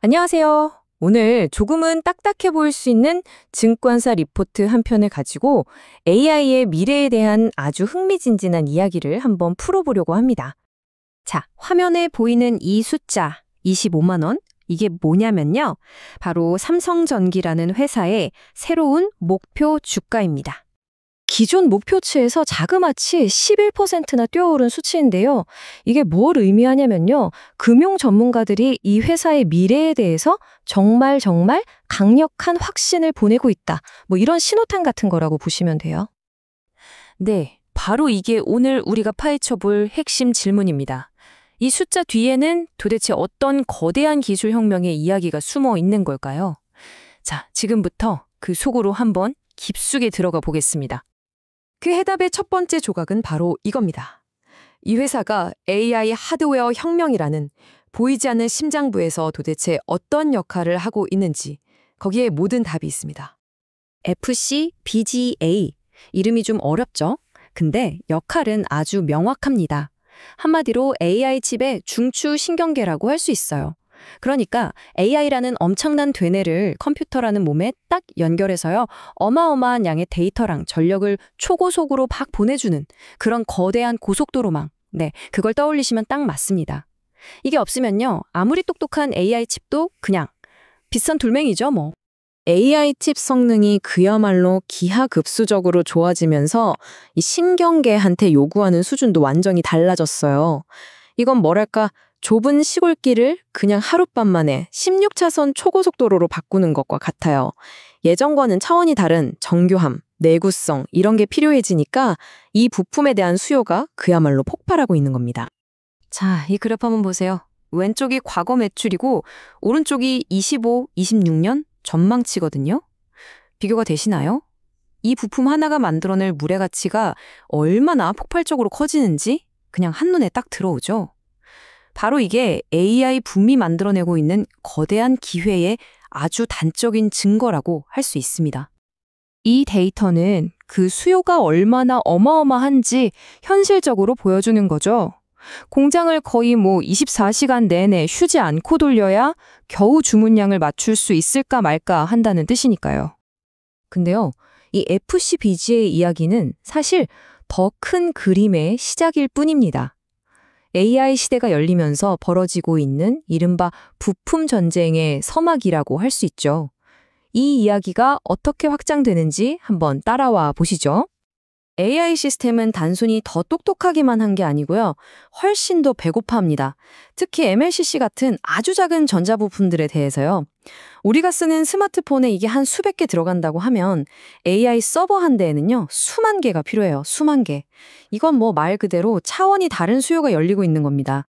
안녕하세요. 오늘 조금은 딱딱해 보일 수 있는 증권사 리포트 한 편을 가지고 AI의 미래에 대한 아주 흥미진진한 이야기를 한번 풀어보려고 합니다. 자, 화면에 보이는 이 숫자 25만 원, 이게 뭐냐면요. 바로 삼성전기라는 회사의 새로운 목표 주가입니다. 기존 목표치에서 자그마치 11%나 뛰어오른 수치인데요. 이게 뭘 의미하냐면요. 금융 전문가들이 이 회사의 미래에 대해서 정말 강력한 확신을 보내고 있다. 뭐 이런 신호탄 같은 거라고 보시면 돼요. 네, 바로 이게 오늘 우리가 파헤쳐 볼 핵심 질문입니다. 이 숫자 뒤에는 도대체 어떤 거대한 기술 혁명의 이야기가 숨어 있는 걸까요? 자, 지금부터 그 속으로 한번 깊숙이 들어가 보겠습니다. 그 해답의 첫 번째 조각은 바로 이겁니다. 이 회사가 AI 하드웨어 혁명이라는 보이지 않는 심장부에서 도대체 어떤 역할을 하고 있는지 거기에 모든 답이 있습니다. FCBGA, 이름이 좀 어렵죠? 근데 역할은 아주 명확합니다. 한마디로 AI 칩의 중추 신경계라고 할 수 있어요. 그러니까 AI라는 엄청난 되뇌를 컴퓨터라는 몸에 딱 연결해서요. 어마어마한 양의 데이터랑 전력을 초고속으로 막 보내주는 그런 거대한 고속도로망. 네, 그걸 떠올리시면 딱 맞습니다. 이게 없으면요. 아무리 똑똑한 AI 칩도 그냥 비싼 돌멩이죠, 뭐. AI 칩 성능이 그야말로 기하급수적으로 좋아지면서 이 신경계한테 요구하는 수준도 완전히 달라졌어요. 이건 뭐랄까 좁은 시골길을 그냥 하룻밤 만에 16차선 초고속도로로 바꾸는 것과 같아요. 예전과는 차원이 다른 정교함, 내구성 이런 게 필요해지니까 이 부품에 대한 수요가 그야말로 폭발하고 있는 겁니다. 자, 이 그래프 한번 보세요. 왼쪽이 과거 매출이고 오른쪽이 25, 26년 전망치거든요. 비교가 되시나요? 이 부품 하나가 만들어낼 물의 가치가 얼마나 폭발적으로 커지는지 그냥 한눈에 딱 들어오죠. 바로 이게 AI 붐이 만들어내고 있는 거대한 기회의 아주 단적인 증거라고 할 수 있습니다. 이 데이터는 그 수요가 얼마나 어마어마한지 현실적으로 보여주는 거죠. 공장을 거의 24시간 내내 쉬지 않고 돌려야 겨우 주문량을 맞출 수 있을까 말까 한다는 뜻이니까요. 근데요, 이 FCBG의 이야기는 사실 더 큰 그림의 시작일 뿐입니다. AI 시대가 열리면서 벌어지고 있는 이른바 부품 전쟁의 서막이라고 할 수 있죠. 이 이야기가 어떻게 확장되는지 한번 따라와 보시죠. AI 시스템은 단순히 더 똑똑하기만 한 게 아니고요. 훨씬 더 배고파합니다. 특히 MLCC 같은 아주 작은 전자부품들에 대해서요. 우리가 쓰는 스마트폰에 이게 한 수백 개 들어간다고 하면 AI 서버 한 대에는요. 수만 개가 필요해요. 수만 개. 이건 말 그대로 차원이 다른 수요가 열리고 있는 겁니다.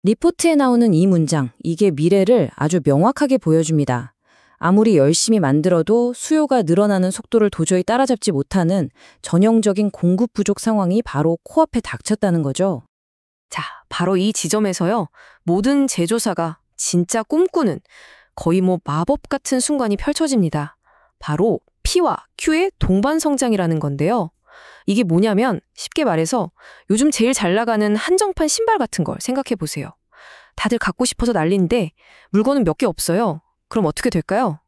리포트에 나오는 이 문장, 이게 미래를 아주 명확하게 보여줍니다. 아무리 열심히 만들어도 수요가 늘어나는 속도를 도저히 따라잡지 못하는 전형적인 공급 부족 상황이 바로 코앞에 닥쳤다는 거죠. 자, 바로 이 지점에서요. 모든 제조사가 진짜 꿈꾸는 거의 마법 같은 순간이 펼쳐집니다. 바로 P와 Q의 동반 성장이라는 건데요. 이게 뭐냐면 쉽게 말해서 요즘 제일 잘 나가는 한정판 신발 같은 걸 생각해 보세요. 다들 갖고 싶어서 난리인데 물건은 몇 개 없어요. 그럼 어떻게 될까요?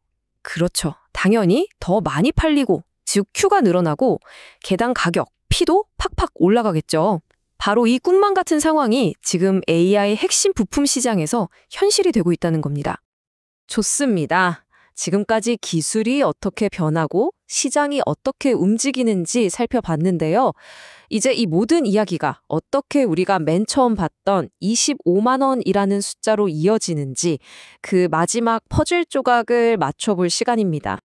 그렇죠. 당연히 더 많이 팔리고, 즉 Q가 늘어나고 개당 가격, P도 팍팍 올라가겠죠. 바로 이 꿈만 같은 상황이 지금 AI 핵심 부품 시장에서 현실이 되고 있다는 겁니다. 좋습니다. 지금까지 기술이 어떻게 변하고 시장이 어떻게 움직이는지 살펴봤는데요. 이제 이 모든 이야기가 어떻게 우리가 맨 처음 봤던 25만 원이라는 숫자로 이어지는지 그 마지막 퍼즐 조각을 맞춰볼 시간입니다.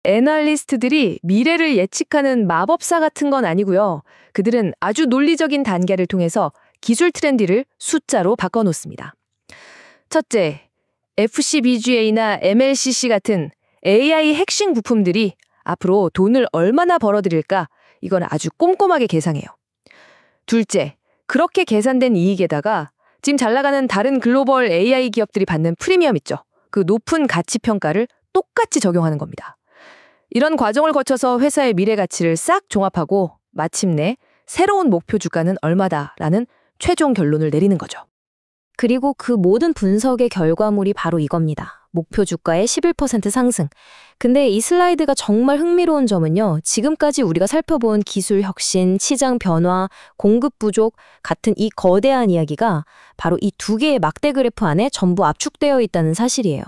애널리스트들이 미래를 예측하는 마법사 같은 건 아니고요. 그들은 아주 논리적인 단계를 통해서 기술 트렌드를 숫자로 바꿔놓습니다. 첫째, FCBGA나 MLCC 같은 AI 핵심 부품들이 앞으로 돈을 얼마나 벌어들일까? 이건 아주 꼼꼼하게 계상해요. 둘째, 그렇게 계산된 이익에다가 지금 잘 나가는 다른 글로벌 AI 기업들이 받는 프리미엄 있죠. 그 높은 가치 평가를 똑같이 적용하는 겁니다. 이런 과정을 거쳐서 회사의 미래 가치를 싹 종합하고 마침내 새로운 목표 주가는 얼마다라는 최종 결론을 내리는 거죠. 그리고 그 모든 분석의 결과물이 바로 이겁니다. 목표 주가의 11% 상승. 근데 이 슬라이드가 정말 흥미로운 점은요. 지금까지 우리가 살펴본 기술 혁신, 시장 변화, 공급 부족 같은 이 거대한 이야기가 바로 이 두 개의 막대 그래프 안에 전부 압축되어 있다는 사실이에요.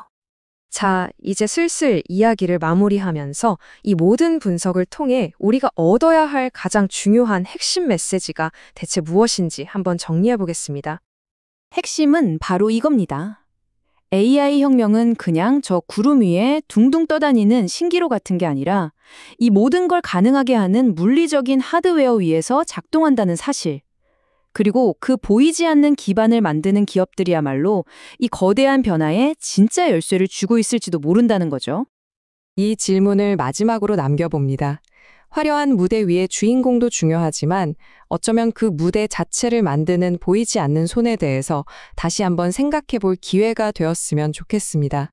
자, 이제 슬슬 이야기를 마무리하면서 이 모든 분석을 통해 우리가 얻어야 할 가장 중요한 핵심 메시지가 대체 무엇인지 한번 정리해 보겠습니다. 핵심은 바로 이겁니다. AI 혁명은 그냥 저 구름 위에 둥둥 떠다니는 신기루 같은 게 아니라 이 모든 걸 가능하게 하는 물리적인 하드웨어 위에서 작동한다는 사실. 그리고 그 보이지 않는 기반을 만드는 기업들이야말로 이 거대한 변화에 진짜 열쇠를 쥐고 있을지도 모른다는 거죠. 이 질문을 마지막으로 남겨봅니다. 화려한 무대 위의 주인공도 중요하지만 어쩌면 그 무대 자체를 만드는 보이지 않는 손에 대해서 다시 한번 생각해 볼 기회가 되었으면 좋겠습니다.